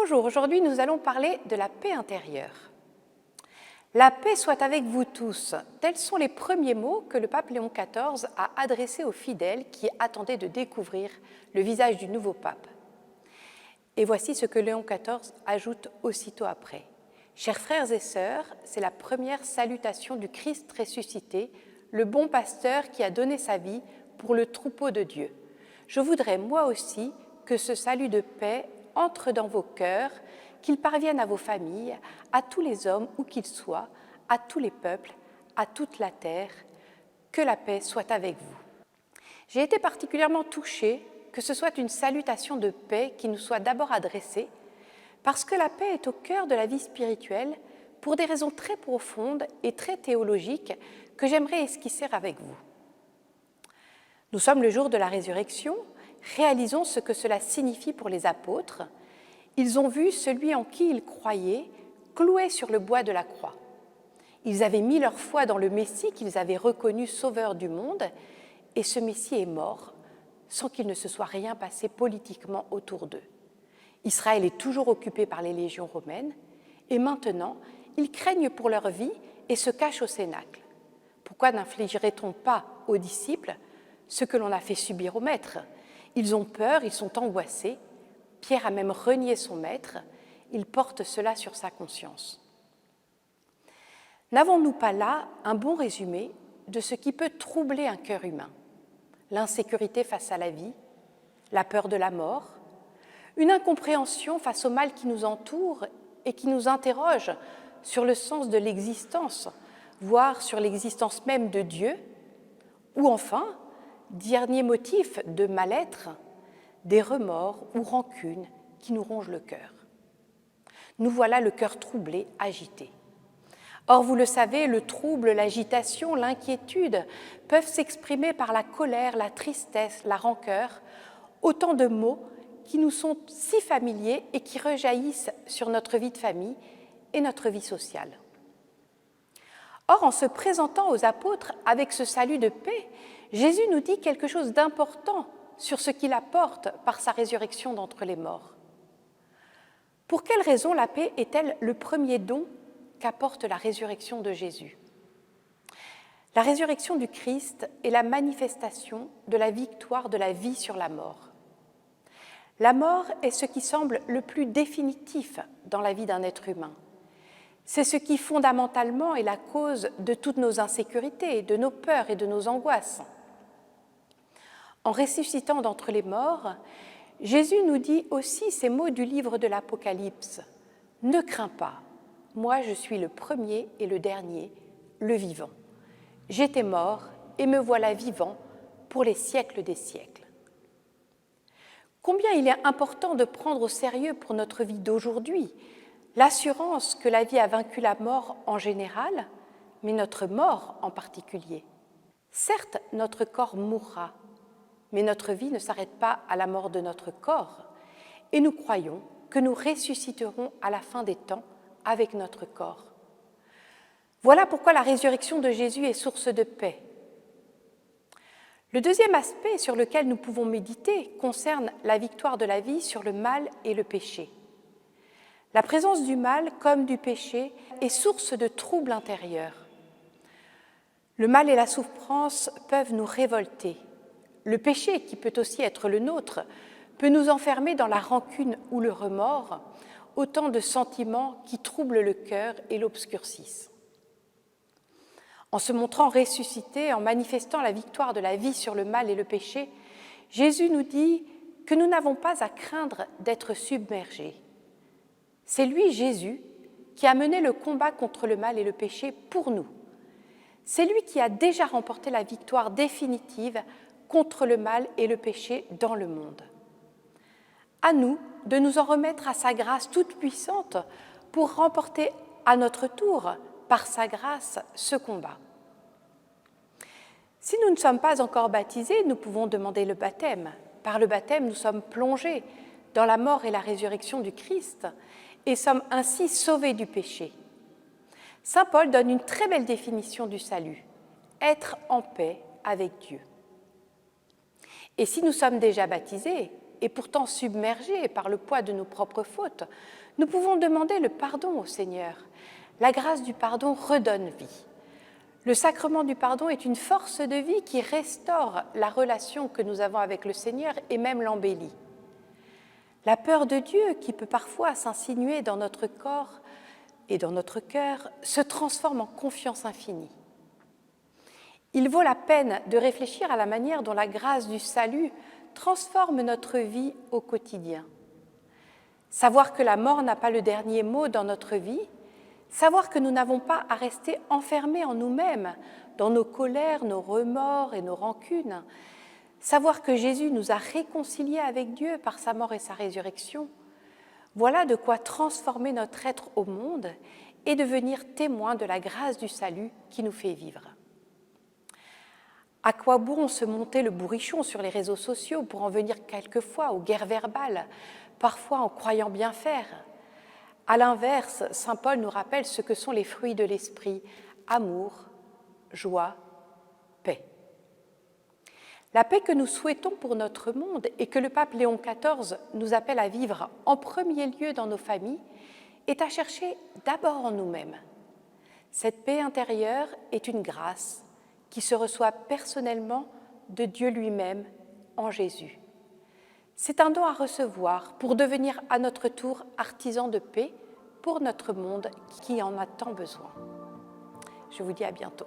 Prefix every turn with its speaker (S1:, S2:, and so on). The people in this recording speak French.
S1: Bonjour, aujourd'hui nous allons parler de la paix intérieure. La paix soit avec vous tous, tels sont les premiers mots que le pape Léon XIV a adressés aux fidèles qui attendaient de découvrir le visage du nouveau pape. Et voici ce que Léon XIV ajoute aussitôt après. Chers frères et sœurs, c'est la première salutation du Christ ressuscité, le bon pasteur qui a donné sa vie pour le troupeau de Dieu. Je voudrais moi aussi que ce salut de paix entre dans vos cœurs, qu'il parvienne à vos familles, à tous les hommes où qu'ils soient, à tous les peuples, à toute la terre, que la paix soit avec vous. J'ai été particulièrement touchée que ce soit une salutation de paix qui nous soit d'abord adressée, parce que la paix est au cœur de la vie spirituelle pour des raisons très profondes et très théologiques que j'aimerais esquisser avec vous. Nous sommes le jour de la résurrection, réalisons ce que cela signifie pour les apôtres. Ils ont vu celui en qui ils croyaient cloué sur le bois de la croix. Ils avaient mis leur foi dans le Messie qu'ils avaient reconnu sauveur du monde, et ce Messie est mort sans qu'il ne se soit rien passé politiquement autour d'eux. Israël est toujours occupé par les légions romaines, et maintenant, ils craignent pour leur vie et se cachent au cénacle. Pourquoi n'infligerait-on pas aux disciples ce que l'on a fait subir au maître ? Ils ont peur, ils sont angoissés. Pierre a même renié son maître, il porte cela sur sa conscience. N'avons-nous pas là un bon résumé de ce qui peut troubler un cœur humain ? L'insécurité face à la vie, la peur de la mort, une incompréhension face au mal qui nous entoure et qui nous interroge sur le sens de l'existence, voire sur l'existence même de Dieu, ou enfin, dernier motif de mal-être, des remords ou rancunes qui nous rongent le cœur. Nous voilà le cœur troublé, agité. Or, vous le savez, le trouble, l'agitation, l'inquiétude peuvent s'exprimer par la colère, la tristesse, la rancœur, autant de mots qui nous sont si familiers et qui rejaillissent sur notre vie de famille et notre vie sociale. Or, en se présentant aux apôtres avec ce salut de paix, Jésus nous dit quelque chose d'important sur ce qu'il apporte par sa résurrection d'entre les morts. Pour quelle raison la paix est-elle le premier don qu'apporte la résurrection de Jésus ? La résurrection du Christ est la manifestation de la victoire de la vie sur la mort. La mort est ce qui semble le plus définitif dans la vie d'un être humain. C'est ce qui fondamentalement est la cause de toutes nos insécurités, de nos peurs et de nos angoisses. En ressuscitant d'entre les morts, Jésus nous dit aussi ces mots du livre de l'Apocalypse. « Ne crains pas, moi je suis le premier et le dernier, le vivant. J'étais mort et me voilà vivant pour les siècles des siècles. » Combien il est important de prendre au sérieux pour notre vie d'aujourd'hui l'assurance que la vie a vaincu la mort en général, mais notre mort en particulier. Certes, notre corps mourra, mais notre vie ne s'arrête pas à la mort de notre corps, et nous croyons que nous ressusciterons à la fin des temps avec notre corps. Voilà pourquoi la résurrection de Jésus est source de paix. Le deuxième aspect sur lequel nous pouvons méditer concerne la victoire de la vie sur le mal et le péché. La présence du mal comme du péché est source de troubles intérieurs. Le mal et la souffrance peuvent nous révolter. Le péché, qui peut aussi être le nôtre, peut nous enfermer dans la rancune ou le remords, autant de sentiments qui troublent le cœur et l'obscurcissent. En se montrant ressuscité, en manifestant la victoire de la vie sur le mal et le péché, Jésus nous dit que nous n'avons pas à craindre d'être submergés. C'est lui, Jésus, qui a mené le combat contre le mal et le péché pour nous. C'est lui qui a déjà remporté la victoire définitive contre le mal et le péché dans le monde. À nous de nous en remettre à sa grâce toute puissante pour remporter à notre tour, par sa grâce, ce combat. Si nous ne sommes pas encore baptisés, nous pouvons demander le baptême. Par le baptême, nous sommes plongés dans la mort et la résurrection du Christ et sommes ainsi sauvés du péché. Saint Paul donne une très belle définition du salut, être en paix avec Dieu. Et si nous sommes déjà baptisés, et pourtant submergés par le poids de nos propres fautes, nous pouvons demander le pardon au Seigneur. La grâce du pardon redonne vie. Le sacrement du pardon est une force de vie qui restaure la relation que nous avons avec le Seigneur et même l'embellit. La peur de Dieu, qui peut parfois s'insinuer dans notre corps et dans notre cœur, se transforme en confiance infinie. Il vaut la peine de réfléchir à la manière dont la grâce du salut transforme notre vie au quotidien. Savoir que la mort n'a pas le dernier mot dans notre vie, savoir que nous n'avons pas à rester enfermés en nous-mêmes, dans nos colères, nos remords et nos rancunes, savoir que Jésus nous a réconciliés avec Dieu par sa mort et sa résurrection, voilà de quoi transformer notre être au monde et devenir témoin de la grâce du salut qui nous fait vivre. À quoi bon se monter le bourrichon sur les réseaux sociaux pour en venir quelquefois aux guerres verbales, parfois en croyant bien faire? À l'inverse, saint Paul nous rappelle ce que sont les fruits de l'esprit: amour, joie, paix. La paix que nous souhaitons pour notre monde et que le pape Léon XIV nous appelle à vivre en premier lieu dans nos familles est à chercher d'abord en nous-mêmes. Cette paix intérieure est une grâce qui se reçoit personnellement de Dieu lui-même en Jésus. C'est un don à recevoir pour devenir à notre tour artisans de paix pour notre monde qui en a tant besoin. Je vous dis à bientôt.